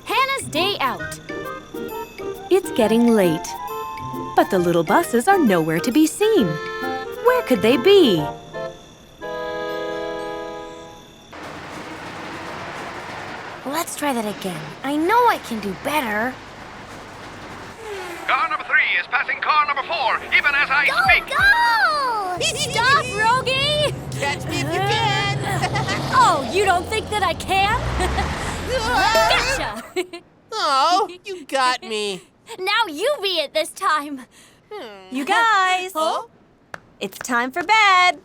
Hana's day out. It's getting late, but the little buses are nowhere to be seen. Where could they be? Let's try that again. I know I can do better. Car number 3 is passing car number 4, even as I speak. Go! Stop, Rogi! Catch me if you can! Oh, you don't think that I can? Gotcha! Oh, you got me. Now you be it this time. You guys! Huh? It's time for bed!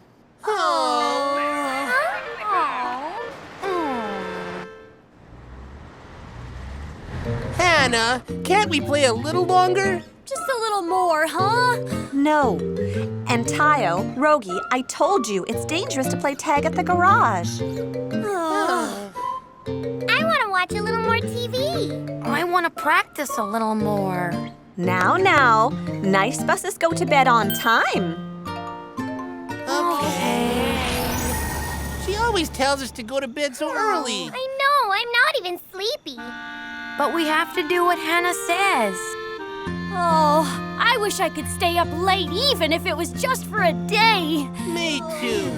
Hana, can't we play a little longer? Just a little more, huh? No. And Tayo, Rogi, I told you it's dangerous to play tag at the garage. I want to watch a little more TV. I want to practice a little more. Now, nice buses go to bed on time. Okay. She always tells us to go to bed so early. I know, I'm not even sleepy. But we have to do what Hana says. Oh, I wish I could stay up late even if it was just for a day. Me too.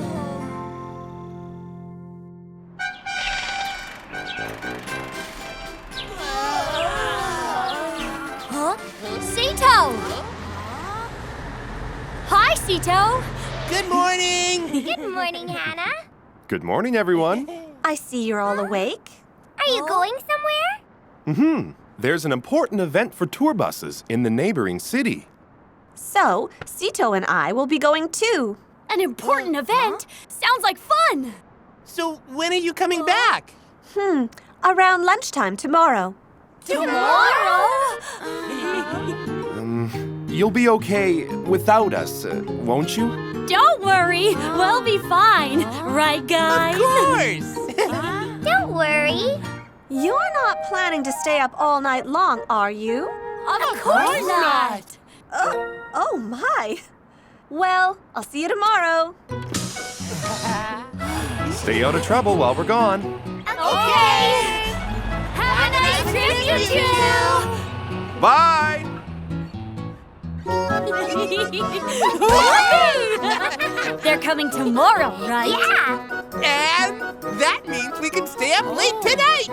Huh? Cito! Hi, Cito! Good morning. Good morning, Hana. Good morning, everyone. I see you're all awake. Are you going somewhere? There's an important event for tour buses in the neighboring city. So, Cito and I will be going too. An important event? Sounds like fun! So when are you coming back? Around lunchtime tomorrow. Tomorrow? You'll be okay without us, won't you? Don't worry, we'll be fine. Right, guys? Of course. Don't worry. You're not planning to stay up all night long, are you? Of course not! Oh my. Well, I'll see you tomorrow. Stay out of trouble while we're gone. Okay! Have a nice trip, you two! Bye! They're coming tomorrow, right? Yeah. And that means we can stay up late tonight.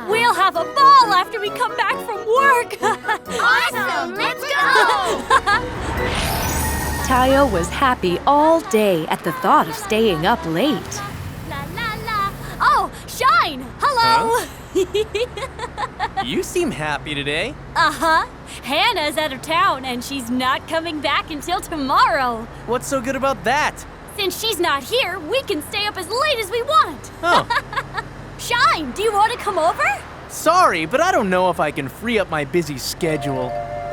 We'll have a ball after we come back from work. Awesome. Let's go. Tayo was happy all day at the thought of staying up late. La la la. Oh, Shine! Hello! You seem happy today. Uh-huh. Hana's out of town and she's not coming back until tomorrow. What's so good about that? Since she's not here, we can stay up as late as we want. Oh. Shine, do you want to come over? Sorry, but I don't know if I can free up my busy schedule.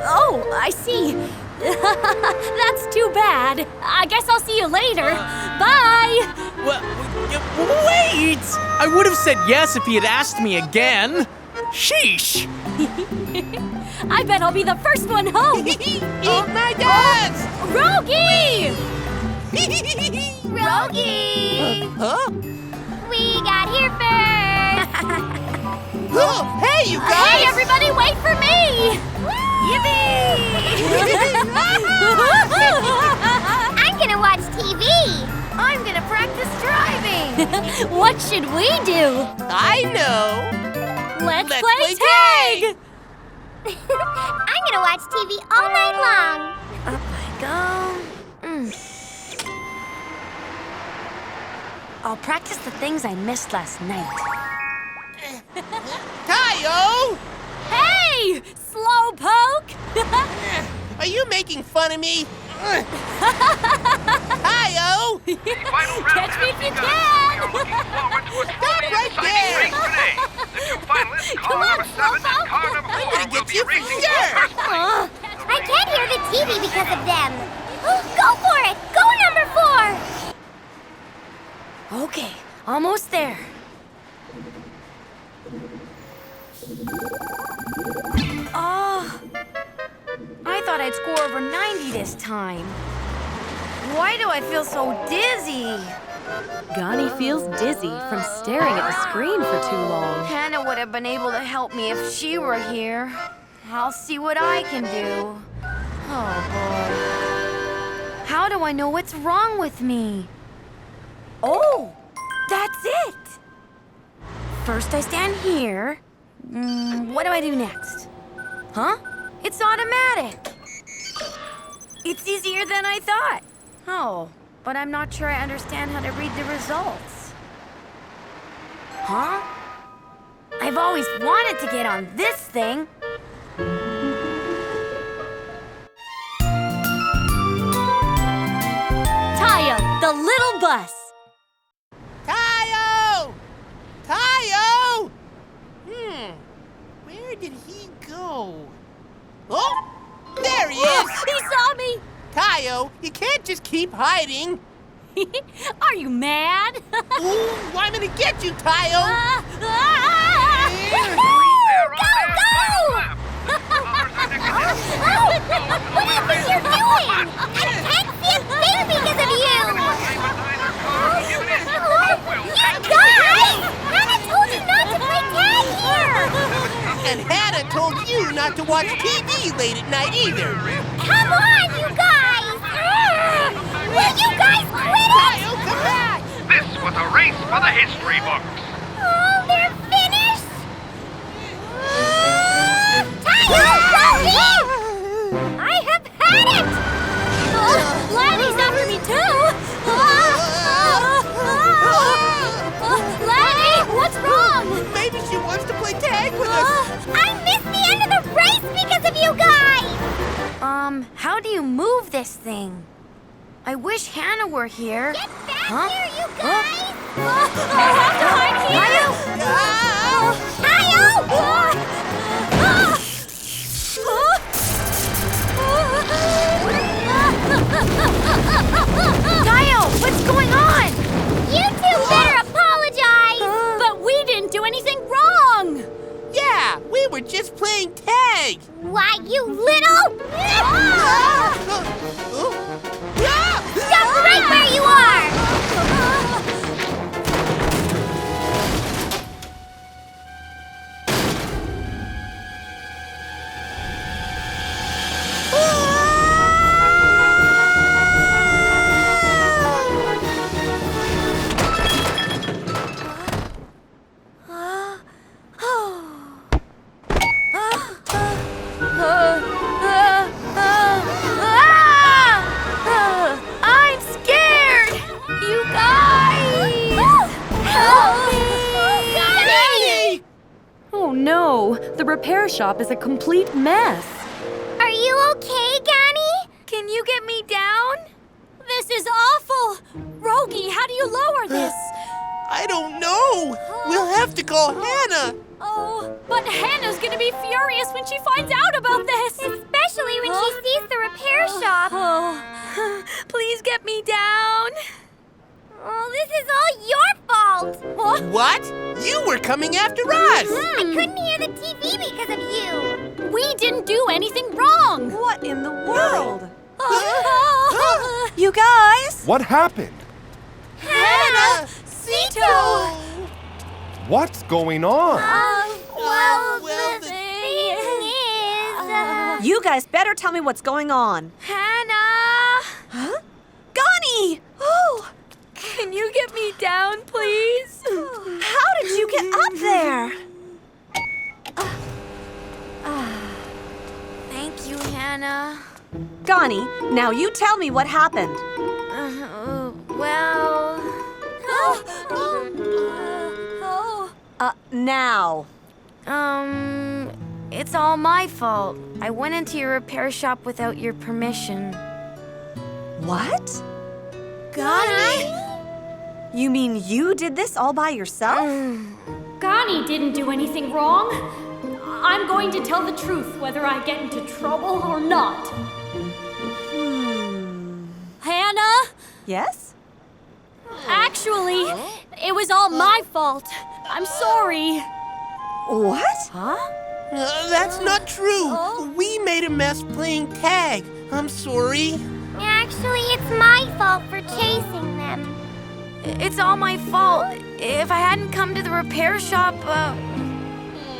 Oh, I see. That's too bad. I guess I'll see you later. Bye! Well, wait! I would have said yes if he had asked me again. Sheesh! I bet I'll be the first one home. Eat my dust! Rogi! Rogi. Huh? We got here first. Oh, hey, you guys! Hey, everybody, wait for me! I'm gonna watch TV. I'm gonna practice driving. What should we do? I know. Let's Let's play play tag! I'm gonna watch TV all night long. Up I go. I'll practice the things I missed last night. Tayo! Hey! Slowpoke! Are you making fun of me? Tayo! Final round Catch me if you can! We are looking forward to a sporty, right exciting there. race today. The two finalists, car Come on, number 7 and Slowpoke. car number 4, I'm gonna will get be you for racing sure. for first place. I can't hear the TV because of them. Go for it. Go number 4. Okay, almost there. Oh, I thought I'd score over 90 this time. Why do I feel so dizzy? Gani feels dizzy from staring at the screen for too long. Hana would have been able to help me if she were here. I'll see what I can do. Oh, boy. How do I know what's wrong with me? Oh, that's it. First I stand here. What do I do next? Huh? It's automatic. It's easier than I thought. Oh, but I'm not sure I understand how to read the results. Huh? I've always wanted to get on this thing. Tayo, the little bus. Tayo! Tayo! Where did he go? Oh! There he is! He saw me. Tayo, you can't just keep hiding. Are you mad? Ooh, I'm gonna get you, Tayo! Whatever you're doing! I can't see a thing because of you! You guys! Hana told you not to play tag here! And Hana told you not to watch TV late at night either. Come on, you guys! Will you guys quit it? Tayo, come back! This was a race for the history books. Oh, they're finished? Tayo, Rogi! I have had it! Lani's after me too. Lani, what's wrong? Maybe she wants to play tag with us. I missed the end of the race because of you guys! How do you move this thing? I wish Hana were here. Get back here, you guys! I'll have to hide here. Tayo, what's going on? You two better apologize! But we didn't do anything wrong. Yeah, we were just playing tag. Why, you little... Stop right where you are! I'm scared! You guys! Help me! Gani! Oh no, the repair shop is a complete mess. Are you okay, Gani? Can you get me down? This is awful. Rogi, how do you lower this? I don't know. We'll have to call Hana. Oh, but Hannah's gonna be furious when she finds out about this. Especially when she sees the repair shop. Oh, Please get me down. Oh, this is all your fault. What? You were coming after us. I couldn't hear the TV because of you. we didn't do anything wrong. What in the world? You guys? What happened? Hana! Cito! What's going on? Well, well, the thing is... You guys better tell me what's going on. Hana! Huh? Gani! Oh, Can you get me down, please? how did you get up there? Thank you, Hana. Gani, now you tell me what happened. Well... Now. It's all my fault. I went into your repair shop without your permission. What? Gani? You mean you did this all by yourself? Gani didn't do anything wrong. I'm going to tell the truth whether I get into trouble or not. Hana? Yes? Actually, it was all my fault. I'm sorry. What? Huh? That's not true. We made a mess playing tag. I'm sorry. Actually, it's my fault for chasing them. It's all my fault. If I hadn't come to the repair shop,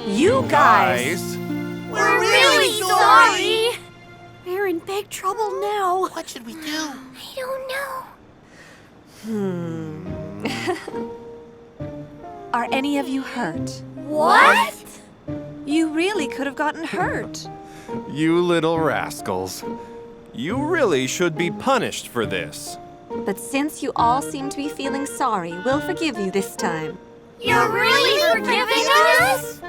You guys! we're really sorry. We're in big trouble now. What should we do? I don't know. Are any of you hurt? What? You really could have gotten hurt. You little rascals. You really should be punished for this. But since you all seem to be feeling sorry, we'll forgive you this time. You're really forgiving us?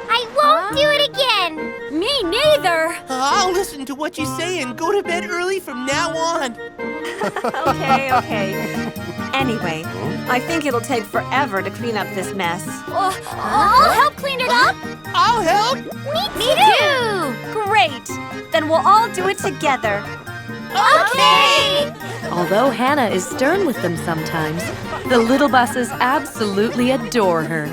I won't do it again. Me neither. I'll listen to what you say and go to bed early from now on. Okay. Anyway, I think it'll take forever to clean up this mess. I'll help clean it up. I'll help. Me too. Great! Then we'll all do it together. Okay. Although Hana is stern with them sometimes, the little buses absolutely adore her.